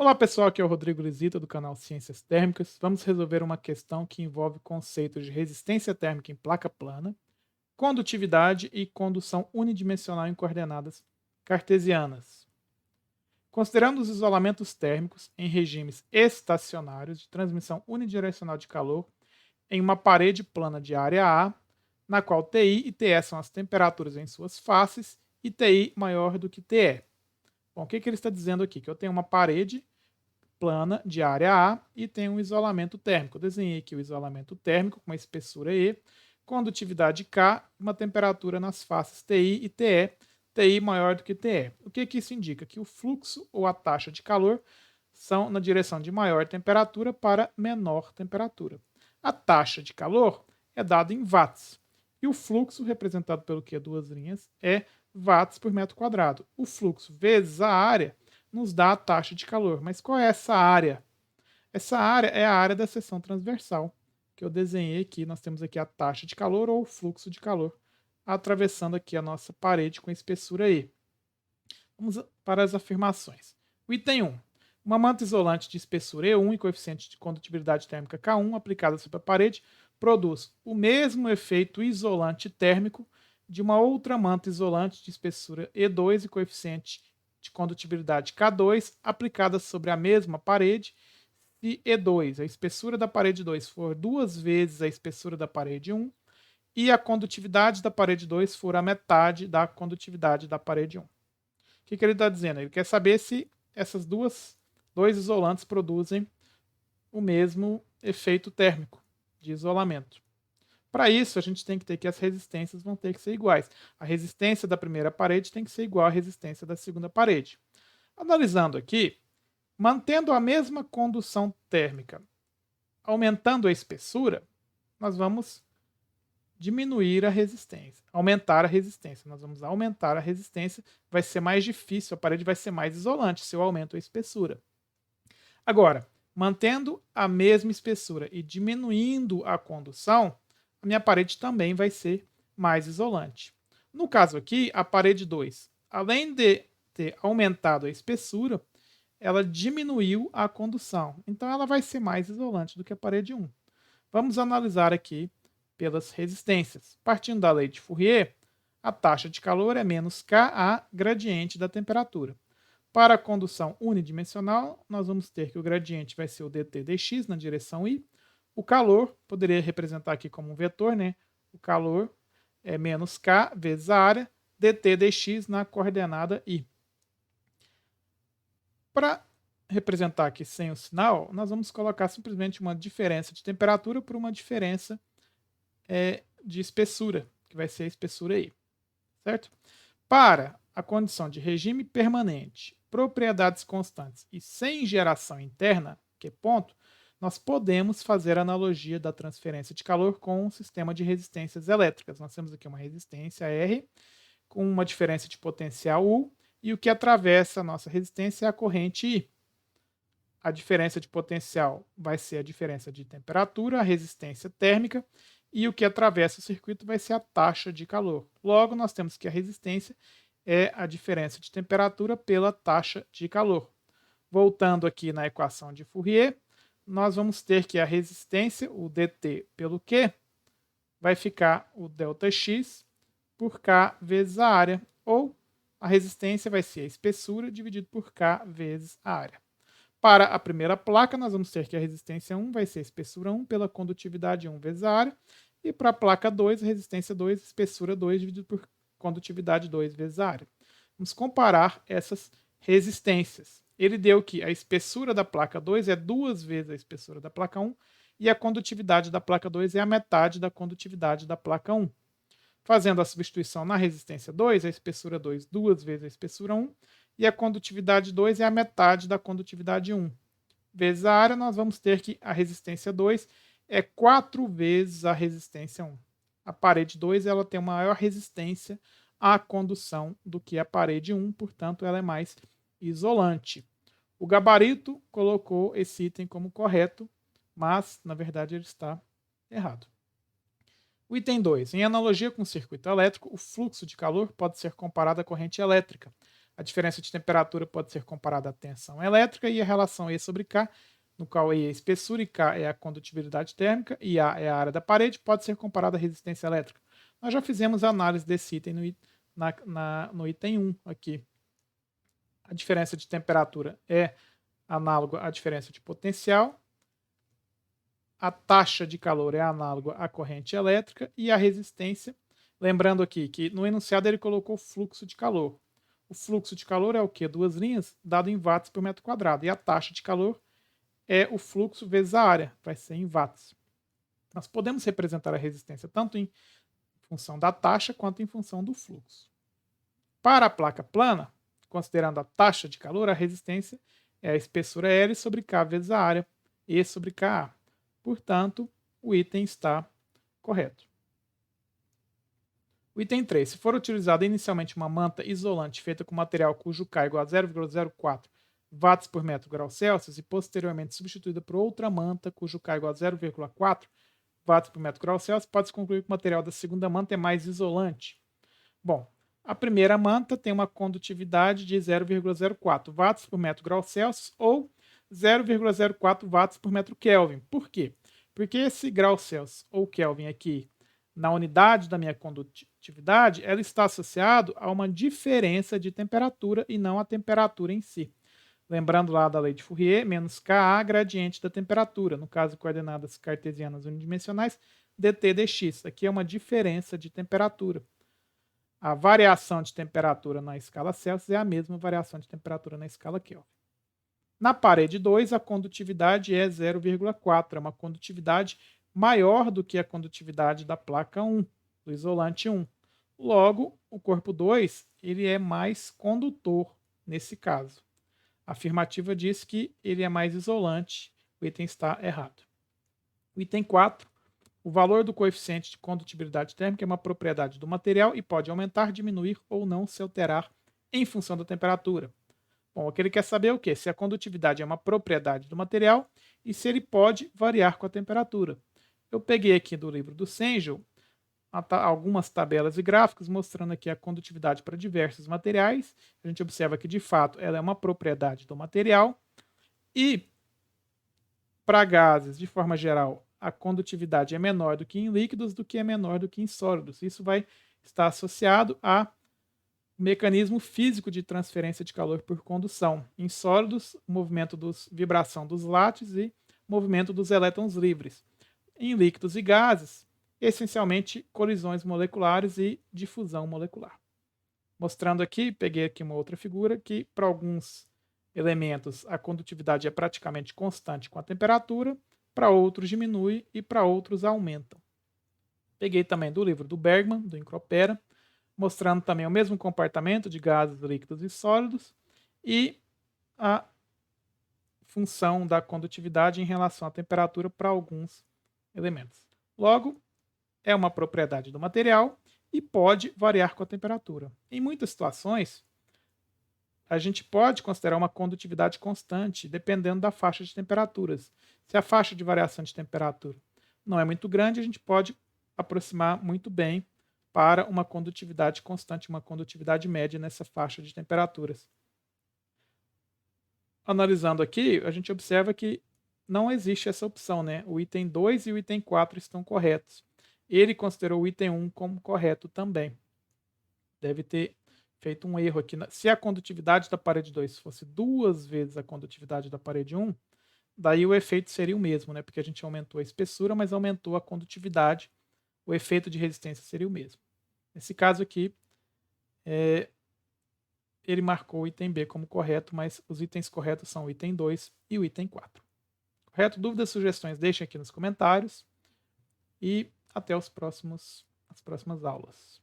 Olá pessoal, aqui é o Rodrigo Lisita do canal Ciências Térmicas. Vamos resolver uma questão que envolve conceitos de resistência térmica em placa plana, condutividade e condução unidimensional em coordenadas cartesianas. Considerando os isolamentos térmicos em regimes estacionários de transmissão unidirecional de calor em uma parede plana de área A, na qual Ti e Te são as temperaturas em suas faces e Ti maior do que Te. Bom, o que ele está dizendo aqui? Que eu tenho uma parede plana de área A e tem um isolamento térmico. Eu desenhei aqui o isolamento térmico com uma espessura E, condutividade K, uma temperatura nas faces Ti e Te, Ti maior do que Te. O que isso indica? Que o fluxo ou a taxa de calor são na direção de maior temperatura para menor temperatura. A taxa de calor é dada em watts e o fluxo, representado pelo Q, duas linhas, é watts por metro quadrado. O fluxo vezes a área nos dá a taxa de calor. Mas qual é essa área? Essa área é a área da seção transversal, que eu desenhei aqui. Nós temos aqui a taxa de calor ou o fluxo de calor, atravessando aqui a nossa parede com espessura E. Vamos para as afirmações. O item 1. Uma manta isolante de espessura E1 e coeficiente de condutibilidade térmica K1 aplicada sobre a parede produz o mesmo efeito isolante térmico de uma outra manta isolante de espessura E2 e coeficiente de condutibilidade K2 aplicada sobre a mesma parede se E2, a espessura da parede 2, for duas vezes a espessura da parede 1 e a condutividade da parede 2 for a metade da condutividade da parede 1. O que ele está dizendo? Ele quer saber se essas dois isolantes produzem o mesmo efeito térmico de isolamento. Para isso, a gente tem que ter que as resistências vão ter que ser iguais. A resistência da primeira parede tem que ser igual à resistência da segunda parede. Analisando aqui, mantendo a mesma condução térmica, aumentando a espessura, nós vamos diminuir a resistência, aumentar a resistência. Nós vamos aumentar a resistência, vai ser mais difícil, a parede vai ser mais isolante se eu aumento a espessura. Agora, mantendo a mesma espessura e diminuindo a condução, a minha parede também vai ser mais isolante. No caso aqui, a parede 2, além de ter aumentado a espessura, ela diminuiu a condução. Então ela vai ser mais isolante do que a parede 1. Vamos analisar aqui pelas resistências. Partindo da lei de Fourier, a taxa de calor é menos Ka gradiente da temperatura. Para a condução unidimensional, nós vamos ter que o gradiente vai ser o dt dx na direção i. O calor, poderia representar aqui como um vetor, né? O calor é menos K vezes a área, dt dx na coordenada i. Para representar aqui sem o sinal, nós vamos colocar simplesmente uma diferença de temperatura por uma diferença de espessura, que vai ser a espessura I, certo? Para a condição de regime permanente, propriedades constantes e sem geração interna, que é ponto, nós podemos fazer a analogia da transferência de calor com um sistema de resistências elétricas. Nós temos aqui uma resistência R com uma diferença de potencial U e o que atravessa a nossa resistência é a corrente I. A diferença de potencial vai ser a diferença de temperatura, a resistência térmica, e o que atravessa o circuito vai ser a taxa de calor. Logo, nós temos que a resistência é a diferença de temperatura pela taxa de calor. Voltando aqui na equação de Fourier, nós vamos ter que a resistência, o dt pelo Q, vai ficar o ΔX por K vezes a área, ou a resistência vai ser a espessura dividido por K vezes a área. Para a primeira placa, nós vamos ter que a resistência 1 vai ser a espessura 1 pela condutividade 1 vezes a área. E para a placa 2, a resistência 2, espessura 2 dividido por condutividade 2 vezes a área. Vamos comparar essas resistências. Ele deu que a espessura da placa 2 é duas vezes a espessura da placa 1 e a condutividade da placa 2 é a metade da condutividade da placa 1. Fazendo a substituição na resistência 2, a espessura 2 duas vezes a espessura 1 e a condutividade 2 é a metade da condutividade 1. Vezes a área, nós vamos ter que a resistência 2 é 4 vezes a resistência 1. A parede 2 ela tem uma maior resistência à condução do que a parede 1, portanto, ela é mais isolante. O gabarito colocou esse item como correto, mas, na verdade, ele está errado. O item 2. Em analogia com o circuito elétrico, o fluxo de calor pode ser comparado à corrente elétrica. A diferença de temperatura pode ser comparada à tensão elétrica e a relação E sobre K, no qual E é a espessura e K é a condutibilidade térmica e A é a área da parede, pode ser comparada à resistência elétrica. Nós já fizemos a análise desse item no item 1 aqui. A diferença de temperatura é análoga à diferença de potencial. A taxa de calor é análoga à corrente elétrica e a resistência. Lembrando aqui que no enunciado ele colocou fluxo de calor. O fluxo de calor é o quê? Duas linhas, dado em watts por metro quadrado. E a taxa de calor é o fluxo vezes a área, vai ser em watts. Nós podemos representar a resistência tanto em função da taxa quanto em função do fluxo. Para a placa plana, considerando a taxa de calor, a resistência é a espessura L sobre K vezes a área, E sobre Ka. Portanto, o item está correto. O item 3. Se for utilizada inicialmente uma manta isolante feita com material cujo K é igual a 0,04 watts por metro grau Celsius e posteriormente substituída por outra manta cujo K é igual a 0,4 watts por metro grau Celsius, pode-se concluir que o material da segunda manta é mais isolante. Bom, a primeira manta tem uma condutividade de 0,04 watts por metro grau Celsius ou 0,04 watts por metro Kelvin. Por quê? Porque esse grau Celsius ou Kelvin aqui, na unidade da minha condutividade, ela está associado a uma diferença de temperatura e não a temperatura em si. Lembrando lá da lei de Fourier, menos Ka, gradiente da temperatura. No caso, coordenadas cartesianas unidimensionais, dt dx. Aqui é uma diferença de temperatura. A variação de temperatura na escala Celsius é a mesma variação de temperatura na escala Kelvin. Na parede 2, a condutividade é 0,4, é uma condutividade maior do que a condutividade da placa 1, do isolante 1. Logo, o corpo 2 ele é mais condutor nesse caso. A afirmativa diz que ele é mais isolante, o item está errado. O item 4, o valor do coeficiente de condutibilidade térmica é uma propriedade do material e pode aumentar, diminuir ou não se alterar em função da temperatura. Bom, aqui ele quer saber o quê? Se a condutividade é uma propriedade do material e se ele pode variar com a temperatura. Eu peguei aqui do livro do Sengel algumas tabelas e gráficos mostrando aqui a condutividade para diversos materiais. A gente observa que, de fato, ela é uma propriedade do material. E, para gases, de forma geral, a condutividade é menor do que em líquidos do que é menor do que em sólidos. Isso vai estar associado a mecanismo físico de transferência de calor por condução. Em sólidos, movimento vibração dos látices e movimento dos elétrons livres. Em líquidos e gases, essencialmente colisões moleculares e difusão molecular. Mostrando aqui, peguei aqui uma outra figura, que para alguns elementos a condutividade é praticamente constante com a temperatura, para outros diminui e para outros aumenta. Peguei também do livro do Bergman, do Encropera, mostrando também o mesmo comportamento de gases, líquidos e sólidos e a função da condutividade em relação à temperatura para alguns elementos. Logo, é uma propriedade do material e pode variar com a temperatura. Em muitas situações, a gente pode considerar uma condutividade constante, dependendo da faixa de temperaturas. Se a faixa de variação de temperatura não é muito grande, a gente pode aproximar muito bem para uma condutividade constante, uma condutividade média nessa faixa de temperaturas. Analisando aqui, a gente observa que não existe essa opção, né? O item 2 e o item 4 estão corretos. Ele considerou o item 1 como correto também. Deve ter feito um erro aqui. Se a condutividade da parede 2 fosse 2 vezes a condutividade da parede 1, daí o efeito seria o mesmo, né? Porque a gente aumentou a espessura, mas aumentou a condutividade. O efeito de resistência seria o mesmo. Nesse caso aqui, ele marcou o item B como correto, mas os itens corretos são o item 2 e o item 4. Correto? Dúvidas, sugestões, deixem aqui nos comentários. E até as próximas aulas.